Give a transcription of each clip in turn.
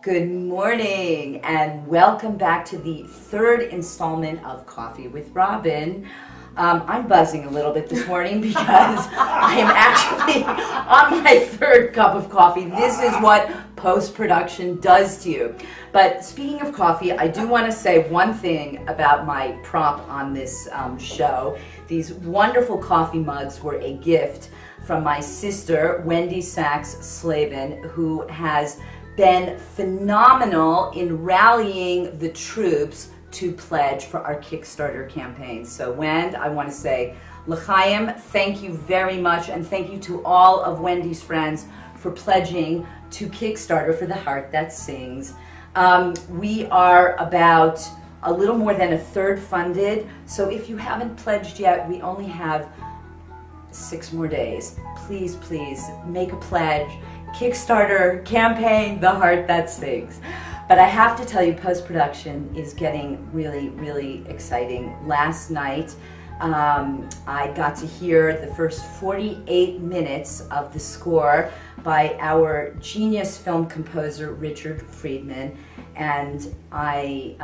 Good morning and welcome back to the third installment of Coffee with Robin. I'm buzzing a little bit this morning because I am actually on my third cup of coffee. This is what post-production does to you. But speaking of coffee, I do want to say one thing about my prop on this show. These wonderful coffee mugs were a gift from my sister, Wendy Sachs-Slavin, who has been phenomenal in rallying the troops to pledge for our Kickstarter campaign. So Wend, I want to say l'chaim, thank you very much, and thank you to all of Wendy's friends for pledging to Kickstarter for the Heart That Sings. We are about a little more than a third funded, so if you haven't pledged yet, we only have 6 more days. Please, please make a pledge. Kickstarter campaign, The Heart That Sings. But I have to tell you, post-production is getting really, really exciting. Last night, I got to hear the first 48 minutes of the score by our genius film composer, Richard Friedman, and I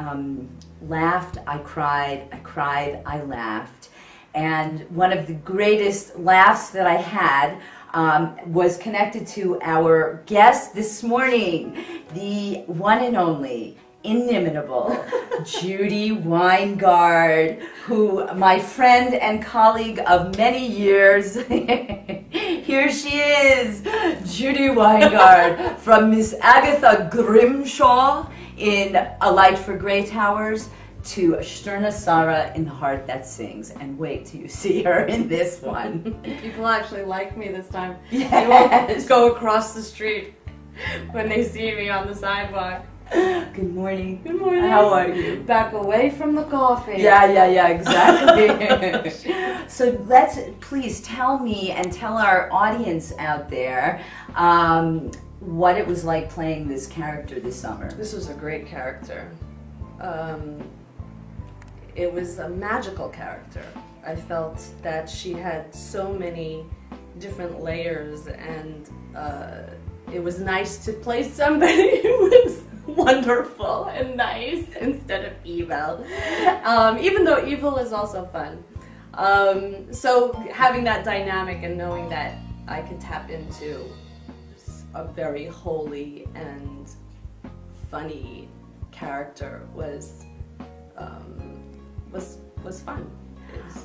laughed, I cried, I laughed. And one of the greatest laughs that I had was connected to our guest this morning, the one and only, inimitable Judy Winegard, who my friend and colleague of many years. Here she is, Judy Winegard from Miss Agatha Grimshaw in A Light for Grey Towers to Shterna Sarah in The Heart That Sings. And wait till you see her in this one. People actually like me this time. Yes. They won't go across the street when they see me on the sidewalk. Good morning. Good morning. How are you? Back away from the coffee. Yeah, exactly. So please tell me and tell our audience out there what it was like playing this character this summer. This was a great character. It was a magical character. I felt that she had so many different layers, and it was nice to play somebody who was wonderful and nice instead of evil, even though evil is also fun. So having that dynamic and knowing that I could tap into a very holy and funny character was fun.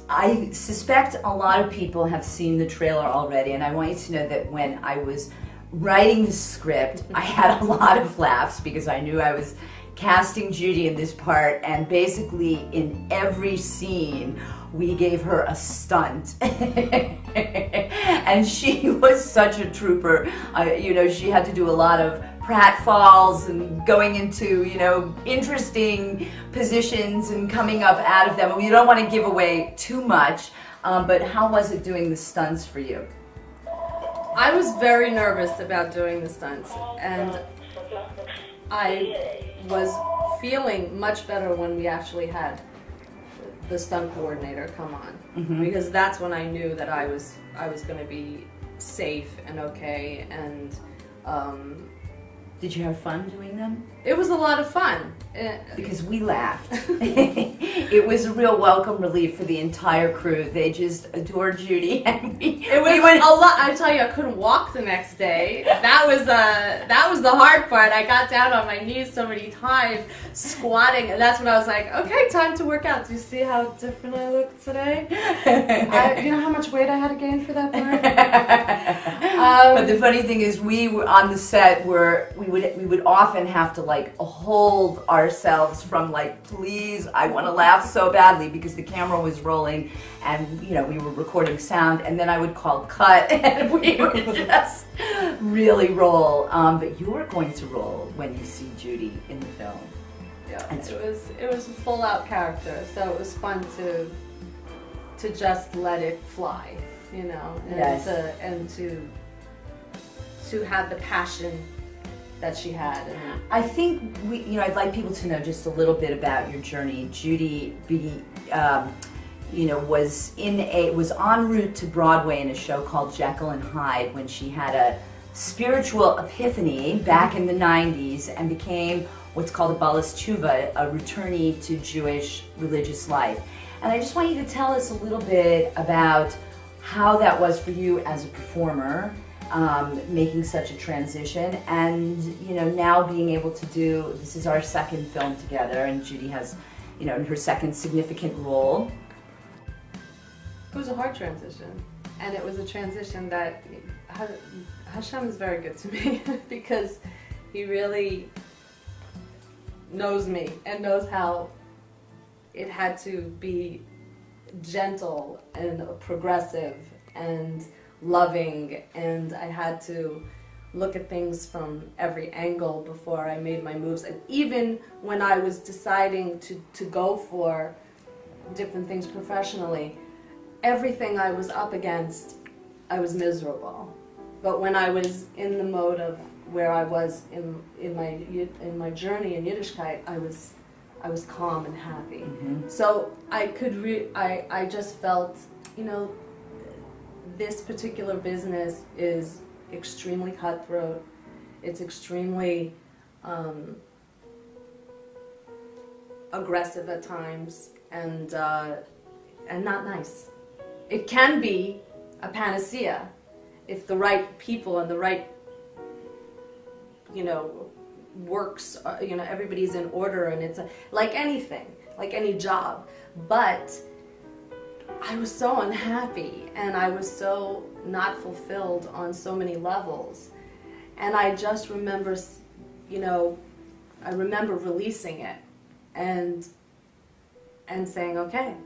I suspect a lot of people have seen the trailer already, and I want you to know that when I was writing the script, I had a lot of laughs because I knew I was casting Judy in this part, and basically in every scene we gave her a stunt. And she was such a trooper. You know, she had to do a lot of pratfalls and going into, you know, interesting positions and coming up out of them. And you don't want to give away too much, but how was it doing the stunts for you? I was very nervous about doing the stunts, and I was feeling much better when we actually had the stunt coordinator come on, because that's when I knew that I was going to be safe and okay. And did you have fun doing them? it was a lot of fun. Because we laughed. It was a real welcome relief for the entire crew. They just adored Judy, and it was a lot. I tell you, I couldn't walk the next day. That was the hard part. I got down on my knees so many times, squatting, and that's when I was like, okay, time to work out. Do you see how different I look today? You know how much weight I had to gain for that part? But the funny thing is, we were on the set where we would often have to like hold ourselves from like, please, I want to laugh so badly, because the camera was rolling and, you know, we were recording sound, and then I would call cut and we would just really roll. But you're going to roll when you see Judy in the film. Yeah, it was a full out character, so it was fun to just let it fly, you know, and yes. to have the passion that she had. I think I'd like people to know just a little bit about your journey. Judy, was en route to Broadway in a show called Jekyll and Hyde when she had a spiritual epiphany back in the 90s and became what's called a Balas Tshuva, a returnee to Jewish religious life. And I just want you to tell us a little bit about how that was for you as a performer, making such a transition, and now being able to do, this is our second film together, and Judy has, her second significant role. It was a hard transition, and it was a transition that Hashem is very good to me because he really knows me and knows how it had to be gentle and progressive and loving, and I had to look at things from every angle before I made my moves. And even when I was deciding to go for different things professionally, everything I was up against, I was miserable. But when I was in the mode of where I was in my journey in Yiddishkeit, I was calm and happy. Mm-hmm. So I just felt, this particular business is extremely cutthroat. It's extremely aggressive at times, and not nice. It can be a panacea if the right people and the right, works, everybody's in order, and it's like anything, like any job. But I was so unhappy, and I was so not fulfilled on so many levels. And I just remember, I remember releasing it and saying, okay,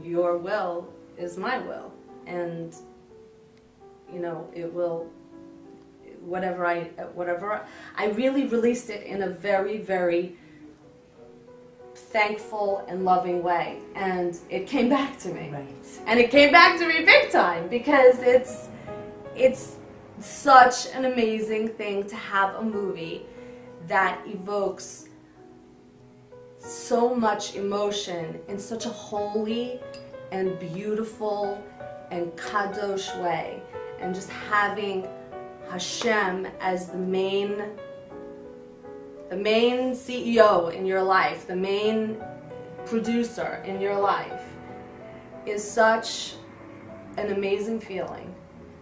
your will is my will, and it will, whatever I really released it in a very, very thankful and loving way, and it came back to me. Right. And it came back to me big time, because it's such an amazing thing to have a movie that evokes so much emotion in such a holy and beautiful and kadosh way, and just having Hashem as the main CEO in your life, the main producer in your life, is such an amazing feeling.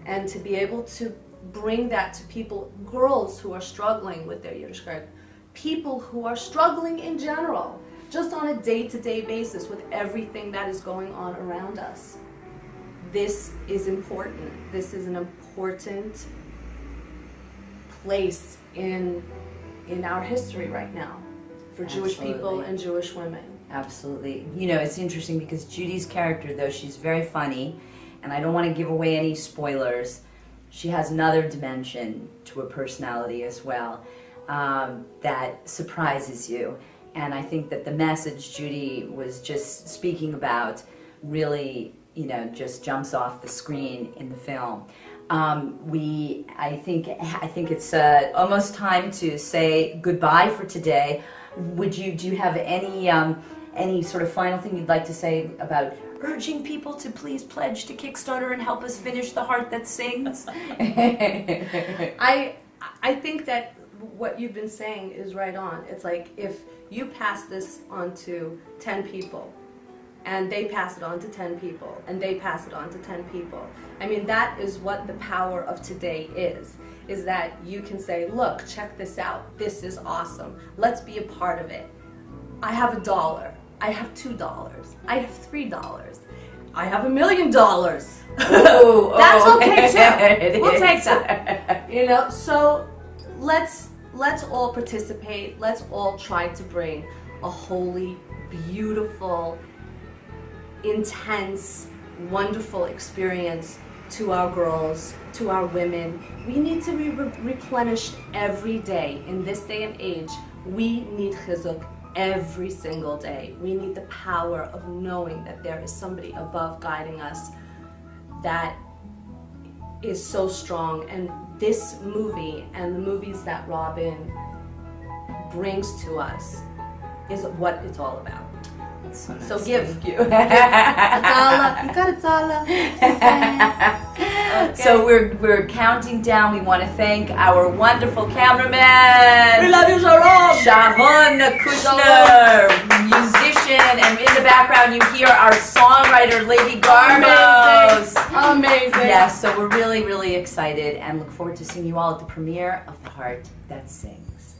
And to be able to bring that to people, girls who are struggling with their Yiddishkeit, people who are struggling in general, just on a day-to-day basis with everything that is going on around us. This is important. This is an important place in our history right now for Absolutely. Jewish people and Jewish women. Absolutely. It's interesting because Judy's character, though she's very funny, and I don't want to give away any spoilers, she has another dimension to her personality as well that surprises you. And I think that the message Judy was just speaking about really, just jumps off the screen in the film. I think it's almost time to say goodbye for today. Do you have any sort of final thing you'd like to say about urging people to please pledge to Kickstarter and help us finish The Heart That Sings? I think that what you've been saying is right on. It's like if you pass this on to 10 people, and they pass it on to 10 people, and they pass it on to 10 people. I mean, that is what the power of today is that you can say, look, check this out. This is awesome. Let's be a part of it. I have $1. I have $2. I have $3. I have $1 million. That's okay too. We'll take that. So let's all participate. Let's all try to bring a holy, beautiful, intense, wonderful experience to our girls, to our women. We need to be replenished every day. In this day and age, we need chizuk every single day. We need the power of knowing that there is somebody above guiding us that is so strong. And this movie and the movies that Robin brings to us is what it's all about. So nice. So give. Thank you. You got a dollar. So we're counting down. We want to thank our wonderful cameraman. We love you, Sharon. Sharon Kushner, musician, and in the background you hear our songwriter, Lady Garmos. Amazing. Yes, so we're really, really excited and look forward to seeing you all at the premiere of The Heart That Sings.